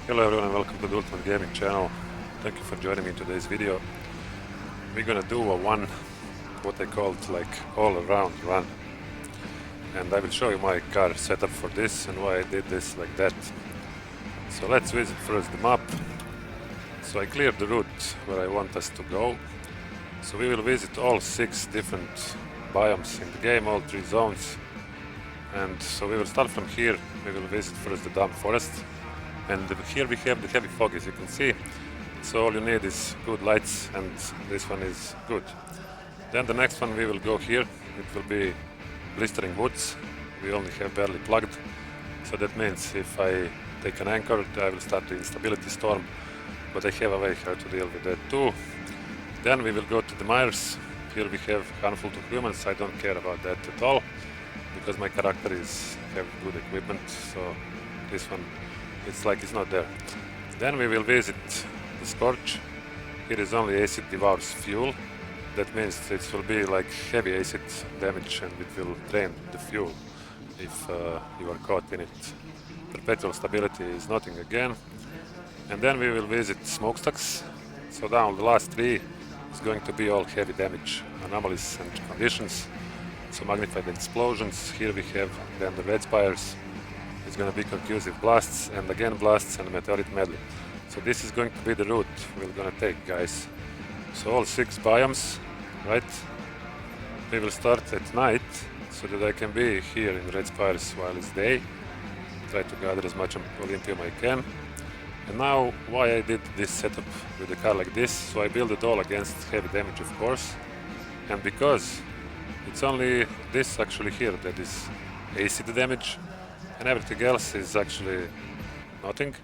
Hello everyone and welcome to the Ultimate Gaming channel. Thank you for joining me in today's video. We're gonna do what I called like all-around run. And I will show you my car setup for this and why I did this like that. So let's visit first the map. So I cleared the route where I want us to go. So we will visit all 6 different biomes in the game, all 3 zones. And so we will start from here. We will visit first the damp forest. And here we have the heavy fog, as you can see. So all you need is good lights, and this one is good. Then the next one we will go here. It will be blistering woods. We only have barely plugged. So that means if I take an anchor, I will start the instability storm. But I have a way how to deal with that too. Then we will go to the mires. Here we have handful to humans. I don't care about that at all, because my character have good equipment. So this one, it's like it's not there. Then we will visit the Scorch. Here is only acid devours fuel. That means it will be like heavy acid damage, and it will drain the fuel if you are caught in it. Perpetual stability is nothing again. And then we will visit smokestacks. So down the last 3 is going to be all heavy damage, anomalies and conditions. So magnified explosions. Here we have then the red spires. It's going to be concussive blasts, and again blasts and meteorite medley. So this is going to be the route we're going to take, guys. So all 6 biomes, right? We will start at night, so that I can be here in red spires while it's day. Try to gather as much Olympium I can. And now, why I did this setup with a car like this? So I build it all against heavy damage, of course. And because it's only this actually here that is acid damage, and everything else is actually nothing.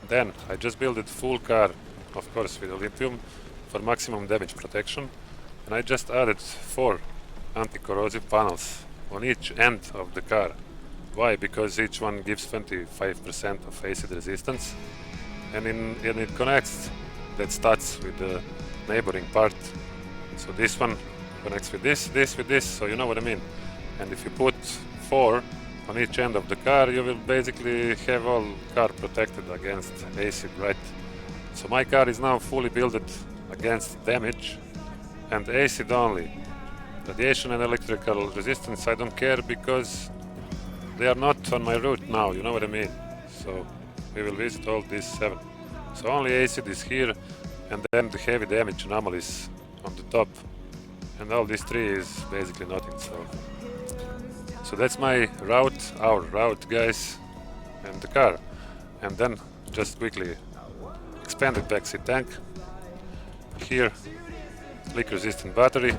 Then I just built it full car, of course with Olympium, for maximum damage protection. And I just added 4 anti-corrosive panels on each end of the car. Why? Because each one gives 25% of acid resistance. And it connects that stats with the neighboring part. So this one connects with this with this, so you know what I mean. And if you put 4 on each end of the car, you will basically have all car protected against acid, right? So my car is now fully built against damage and acid only. Radiation and electrical resistance I don't care, because they are not on my route now, you know what I mean? So we will visit all these 7. So only acid is here, and then the heavy damage anomalies on the top. And all these 3 is basically nothing. So that's my route, our route, guys, and the car. And then just quickly expanded backseat tank. Here, leak resistant battery,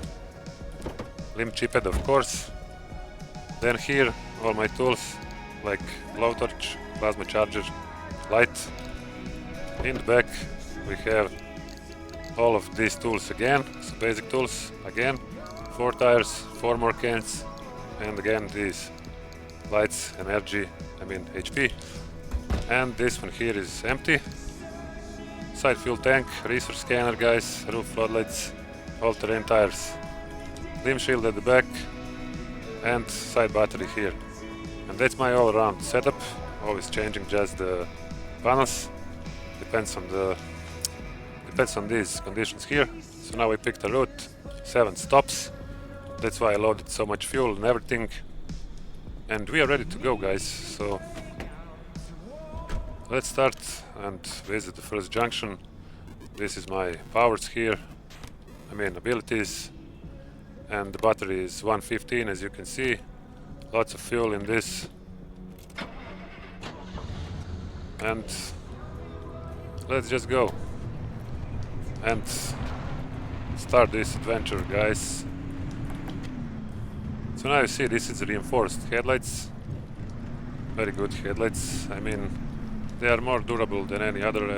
limb chipped, of course. Then here, all my tools like blowtorch, plasma charger, light. In the back we have all of these tools again, so basic tools again, 4 tires, 4 more cans. And again these lights, energy, HP. And this one here is empty. Side fuel tank, resource scanner, guys, roof floodlights, all-terrain tires, limb shield at the back, and side battery here. And that's my all-around setup, always changing just the panels. Depends on these conditions here. So now we picked a route, 7 stops. That's why I loaded so much fuel and everything. And we are ready to go, guys. So let's start and visit the first junction. This is my powers here, abilities. And the battery is 115, as you can see. Lots of fuel in this. And let's just go and start this adventure, guys. So now you see this is reinforced headlights. Very good headlights. They are more durable than any other,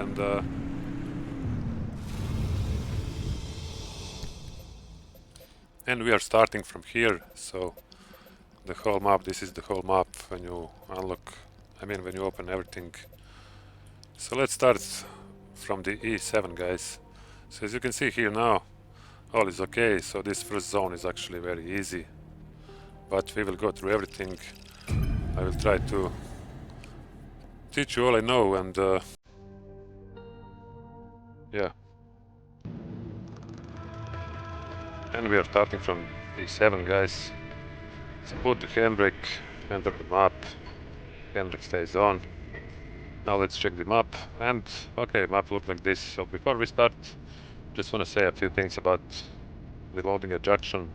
and we are starting from here. So the whole map, this is the whole map when you unlock, when you open everything. So let's start from the E7, guys. So as you can see here now, all is okay. So this first zone is actually very easy, but we will go through everything. I will try to teach you all I know, and yeah. And we are starting from E7, guys. So put the handbrake, enter the map, handbrake stays on. Now let's check the map, and okay, map looks like this. So before we start, just want to say a few things about reloading a junction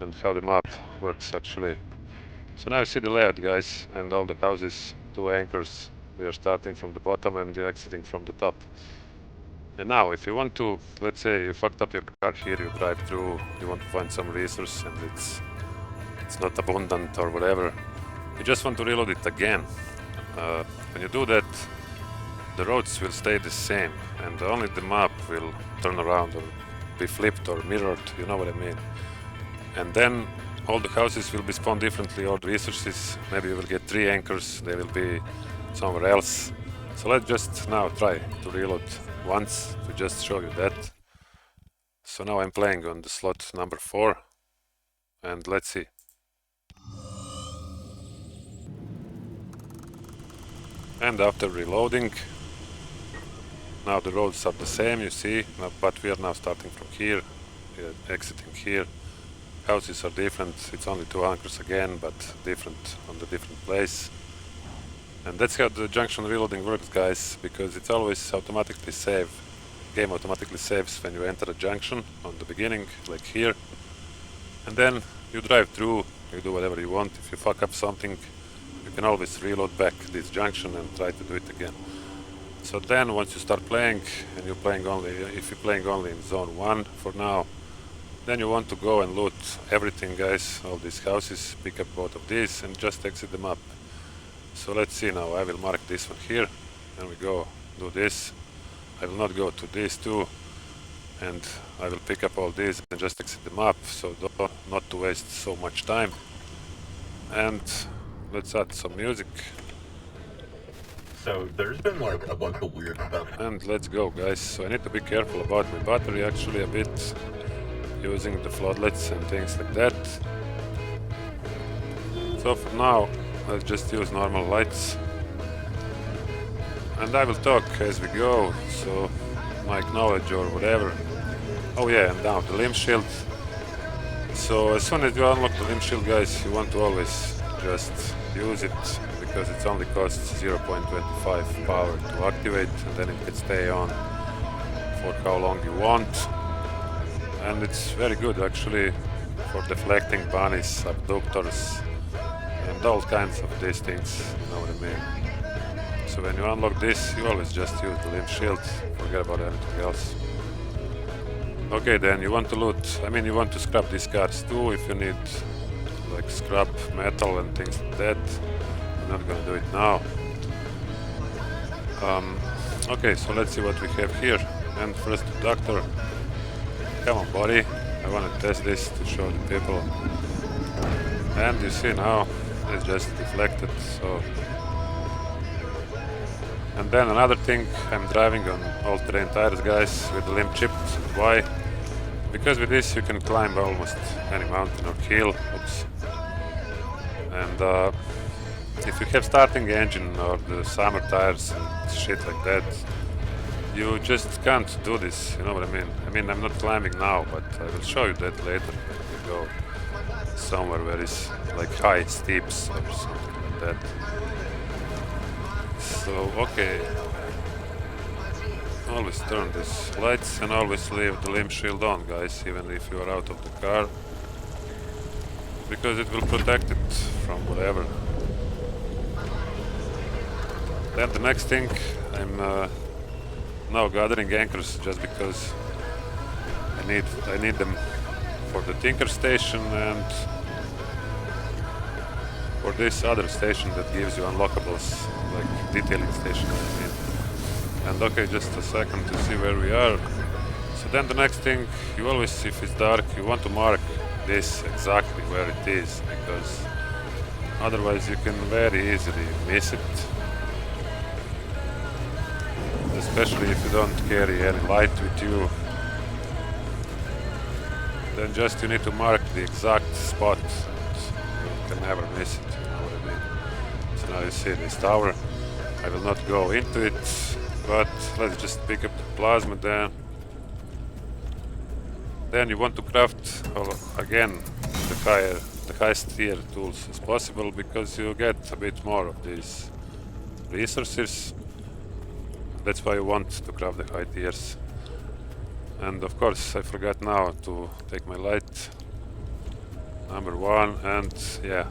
and how the map works actually. So now you see the layout, guys, and all the houses, 2 anchors. We are starting from the bottom and exiting from the top. And now, if you want to, let's say you fucked up your car here, you drive through, you want to find some resource and it's not abundant or whatever, you just want to reload it again. When you do that, the roads will stay the same, and only the map will turn around or be flipped or mirrored, you know what I mean. And then all the houses will be spawned differently, all the resources, maybe you will get 3 anchors, they will be somewhere else. So let's just now try to reload once to just show you that. So now I'm playing on the slot number 4, and let's see. And after reloading, now the roads are the same, you see, but we are now starting from here, we are exiting here. Houses are different, it's only 2 anchors again, but different on the different place. And that's how the junction reloading works, guys, because it's always automatically saved. Game automatically saves when you enter a junction on the beginning, like here. And then you drive through, you do whatever you want. If you fuck up something, you can always reload back this junction and try to do it again. So then once you start playing, and you're playing only, if you're playing only in zone 1 for now, then you want to go and loot everything, guys, all these houses, pick up both of these and just exit the map. So let's see now, I will mark this one here, and we go do this. I will not go to these 2, and I will pick up all these and just exit the map, so not to waste so much time. And let's add some music. So there's been like a bunch of weird stuff. And let's go, guys. So I need to be careful about my battery actually a bit, using the floodlights and things like that. So for now, let's just use normal lights. And I will talk as we go, so my knowledge or whatever. Oh yeah, and now the limb shield. So as soon as you unlock the limb shield, guys, you want to always just use it, because it only costs 0.25 power to activate, and then it can stay on for how long you want. And it's very good actually for deflecting bunnies, abductors, and all kinds of these things, you know what I mean. So when you unlock this, you always just use the limb shield, forget about anything else. Okay, then you want to loot, I mean you want to scrap these cars too, if you need like scrap metal and things like that. I'm not gonna do it now. Okay, so let's see what we have here. And first the doctor. Come on, buddy, I want to test this to show the people. And you see now, it's just deflected, so... And then another thing, I'm driving on all-terrain tires, guys, with the limb chipped. Why? Because with this you can climb almost any mountain or hill. Oops. And if you have starting engine or the summer tires and shit like that, you just can't do this, you know what I mean? I mean, I'm not climbing now, but I will show you that later when we go somewhere where it's like high steeps or something like that. So, okay. Always turn these lights and always leave the limb shield on, guys, even if you are out of the car. Because it will protect it from whatever. Then the next thing, I'm now gathering anchors just because I need them for the Tinker station and for this other station that gives you unlockables, like detailing station, I mean. And okay, just a second to see where we are. So then the next thing, you always, if it's dark, you want to mark this exactly where it is, because otherwise you can very easily miss it. Especially if you don't carry any light with you. Then just you need to mark the exact spot. You can never miss it, you know what I mean. So now you see this tower. I will not go into it, but let's just pick up the plasma then. Then you want to craft again the highest tier tools as possible, because you get a bit more of these resources. That's why you want to craft the high tiers. And of course I forgot now to take my light, number 1, and yeah.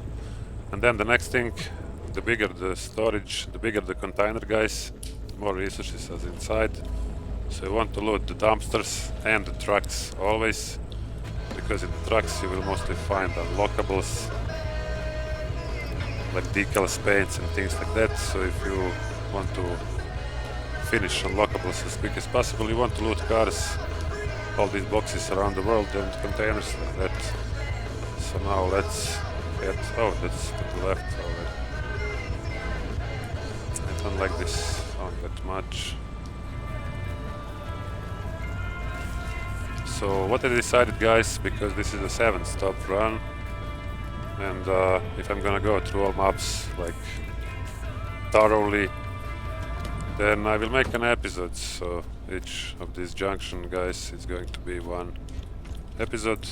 And then the next thing, the bigger the storage, the bigger the container, guys, the more resources are inside. So you want to load the dumpsters and the trucks always, because in the trucks you will mostly find unlockables like decals, paints and things like that. So if you want to finish unlockables as quick as possible, you want to loot cars, all these boxes around the world and containers like that. So now let's get... oh, that's to the left already. I don't like this sound that much. So what I decided, guys, because this is a 7-stop run, and if I'm gonna go through all maps like thoroughly, then I will make an episode. So each of these junction, guys, is going to be one episode,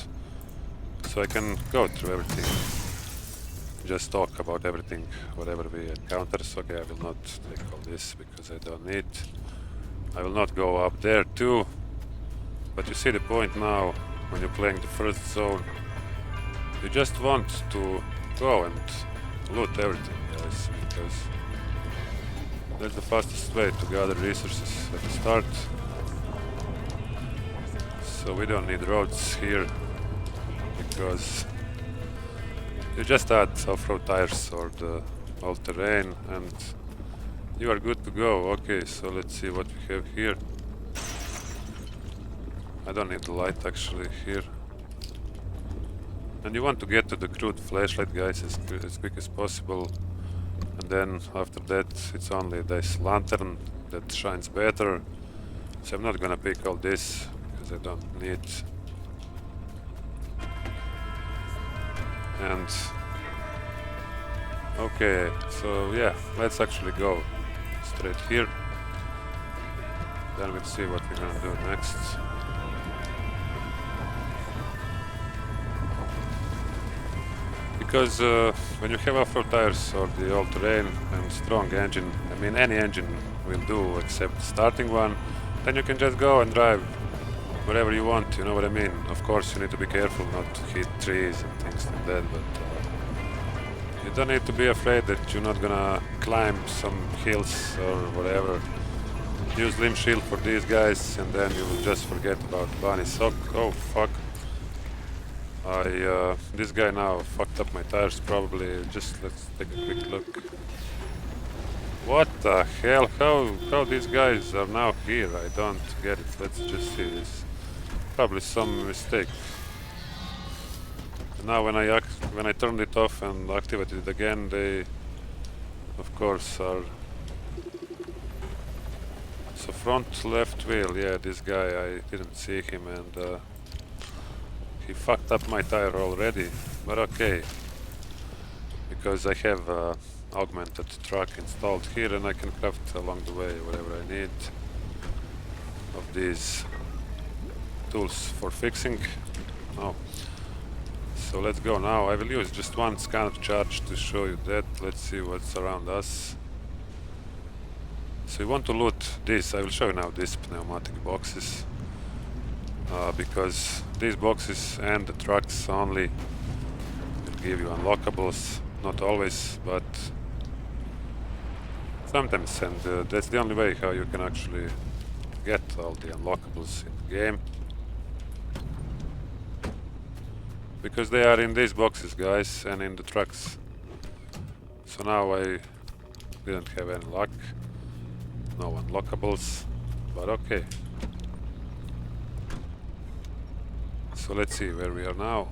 so I can go through everything, just talk about everything, whatever we encounter. So okay, I will not take all this because I don't need. I will not go up there too. But you see the point now, when you're playing the first zone, you just want to go and loot everything, guys, because that's the fastest way to gather resources at the start. So we don't need roads here, because you just add off-road tires or the all-terrain and you are good to go. Okay, so let's see what we have here. I don't need the light actually here. And you want to get to the crude flashlight, guys, as quick as possible. And then after that it's only this lantern that shines better. So I'm not gonna pick all this because I don't need. And okay, so yeah, let's actually go straight here. Then we'll see what we're gonna do next. Because when you have off-road tires or the all-terrain and strong engine, I mean any engine will do except the starting one, then you can just go and drive wherever you want, you know what I mean? Of course you need to be careful not to hit trees and things like that, but you don't need to be afraid that you're not gonna climb some hills or whatever. Use limb shield for these guys and then you will just forget about bunny sock. Oh fuck. This guy now fucked up my tires probably. Just let's take a quick look. What the hell? How these guys are now here? I don't get it. Let's just see this. Probably some mistake. Now when I turned it off and activated it again, they of course are. So front left wheel, yeah, this guy, I didn't see him and he fucked up my tire already, but okay, because I have augmented truck installed here and I can craft along the way whatever I need of these tools for fixing. Oh. So let's go now. I will use just one scanner charge to show you that. Let's see what's around us. So you want to loot this. I will show you now these pneumatic boxes. Because these boxes and the trucks only will give you unlockables, not always, but sometimes, and that's the only way how you can actually get all the unlockables in the game. Because they are in these boxes, guys, and in the trucks. So now I didn't have any luck, no unlockables, but okay. So let's see where we are now.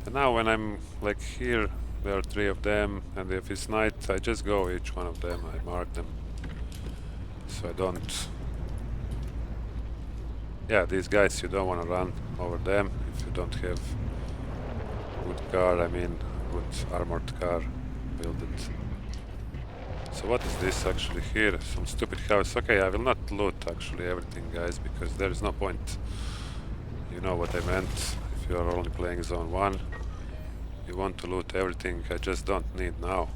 And now when I'm like here, there are 3 of them, and if it's night, I just go each one of them, I mark them. So I don't... Yeah, these guys, you don't want to run over them if you don't have good car, I mean good armored car build it. So what is this actually here? Some stupid house. Okay, I will not loot actually everything, guys, because there is no point. You know what I meant. If you are only playing zone 1, you want to loot everything. I just don't need now.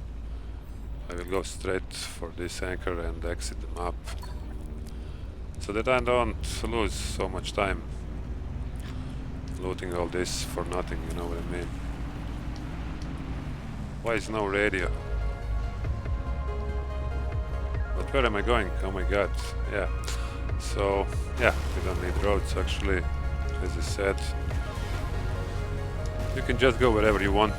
I will go straight for this anchor and exit the map, so that I don't lose so much time looting all this for nothing, you know what I mean. Why is no radio? But where am I going? Oh my god, yeah. So, yeah, we don't need roads actually, as I said. You can just go wherever you want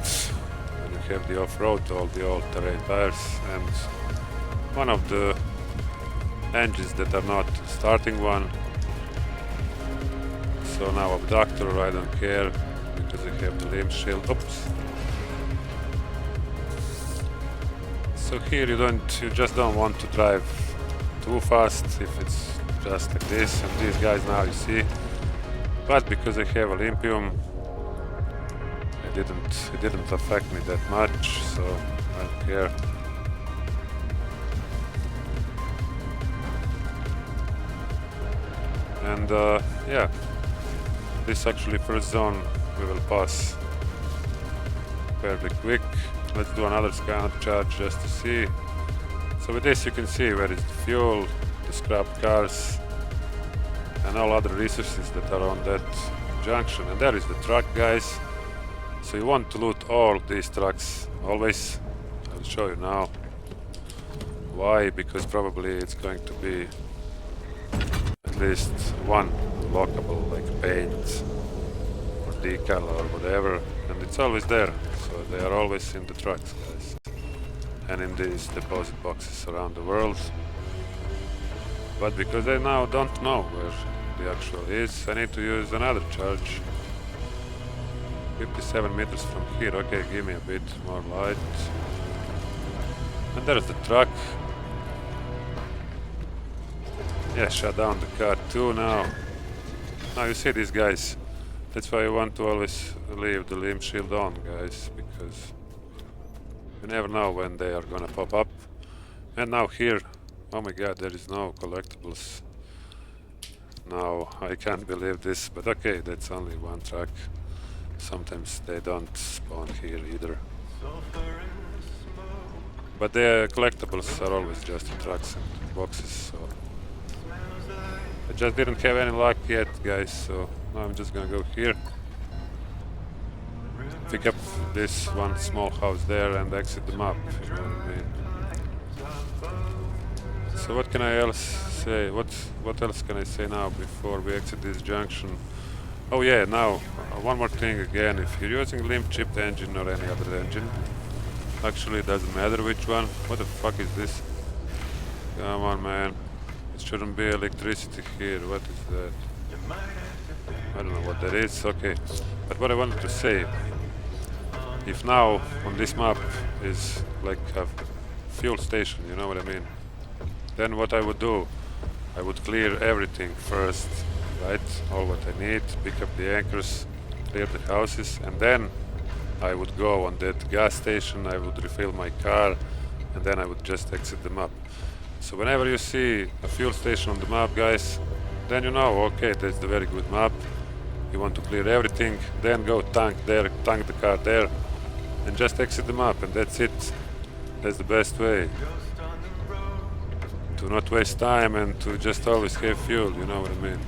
when you have the off-road, all the all-terrain tires, and one of the engines that are not starting one. So now abductor, I don't care, because I have the limb shield. Oops. So here you just don't want to drive too fast if it's just like this, and these guys now you see. But because I have Olympium, it didn't affect me that much, so I don't care. And yeah, this actually first zone we will pass fairly quick. Let's do another scan charge just to see. So with this you can see where is the fuel, the scrap cars, and all other resources that are on that junction. And there is the truck, guys. So you want to loot all these trucks always. I will show you now why, because probably it's going to be at least one lockable, like paint or decal or whatever, and it's always there. So they are always in the trucks, guys, and in these deposit boxes around the world. But because I now don't know where the actual is, I need to use another charge. 57 meters from here. Okay, give me a bit more light. And there's the truck. Yeah, shut down the car too now. Now you see these guys. That's why you want to always leave the limb shield on, guys, because you never know when they are gonna pop up. And now here, oh my god, there is no collectibles. No, I can't believe this, but okay, that's only one truck. Sometimes they don't spawn here either. But the collectibles are always just in trucks and boxes, so I just didn't have any luck yet, guys, so now I'm just gonna go here, pick up this one small house there and exit the map, if you know what I mean. So what can I else say? What else can I say now before we exit this junction? Oh yeah, now one more thing again, if you're using limb chipped engine or any other engine, actually it doesn't matter which one. What the fuck is this? Come on, man. It shouldn't be electricity here. What is that? I don't know what that is. Okay. But what I wanted to say, if now on this map is like a fuel station, you know what I mean? Then what I would do, I would clear everything first, right? All what I need, pick up the anchors, clear the houses, and then I would go on that gas station, I would refill my car, and then I would just exit the map. So whenever you see a fuel station on the map, guys, then you know, okay, that's the very good map. You want to clear everything, then go tank there, tank the car there, and just exit the map, and that's it. That's the best way. To not waste time and to just always have fuel, you know what I mean.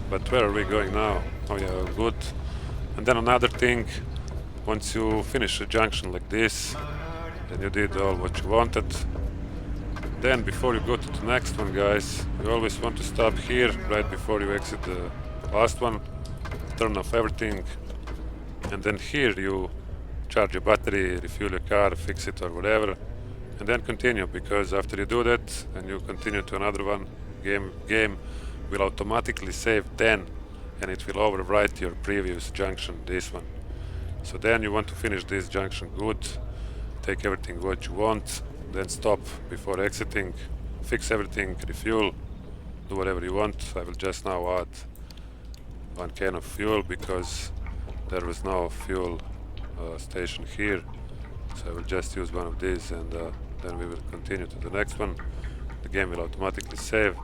But where are we going now? Oh yeah, good. And then another thing, once you finish a junction like this, and you did all what you wanted, then before you go to the next one, guys, you always want to stop here right before you exit the last one, turn off everything, and then here you charge your battery, refuel your car, fix it or whatever, and then continue, because after you do that and you continue to another one, game will automatically save 10 and it will overwrite your previous junction, this one. So then you want to finish this junction good, take everything what you want, then stop before exiting, fix everything, refuel, do whatever you want. I will just now add one can of fuel because there was no fuel station here, so I will just use one of these and then we will continue to the next one. The game will automatically save,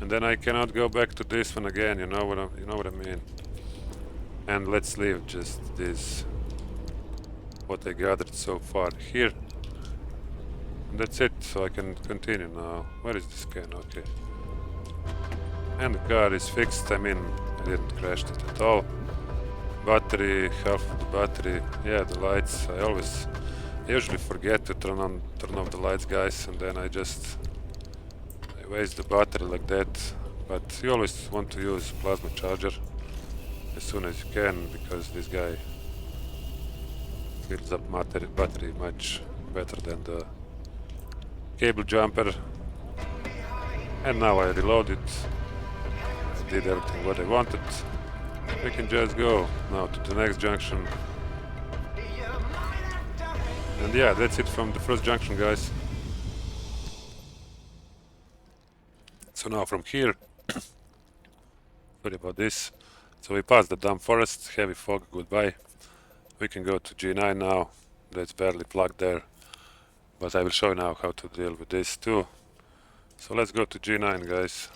and then I cannot go back to this one again. You know what I mean. And let's leave just this, what I gathered so far here. And that's it, so I can continue now. Where is this can? Okay. And the car is fixed. I mean, I didn't crash it at all. Battery, half of the battery. Yeah, the lights. I usually forget to turn off the lights, guys, and then I waste the battery like that. But you always want to use plasma charger as soon as you can, because this guy fills up battery much better than the cable jumper. And now I reload it. I did everything what I wanted. We can just go now to the next junction. And yeah, that's it from the first junction, guys. So now from here, sorry about this. So we passed the dumb forest, heavy fog, goodbye. We can go to G9 now. That's barely plugged there. But I will show you now how to deal with this too. So let's go to G9, guys.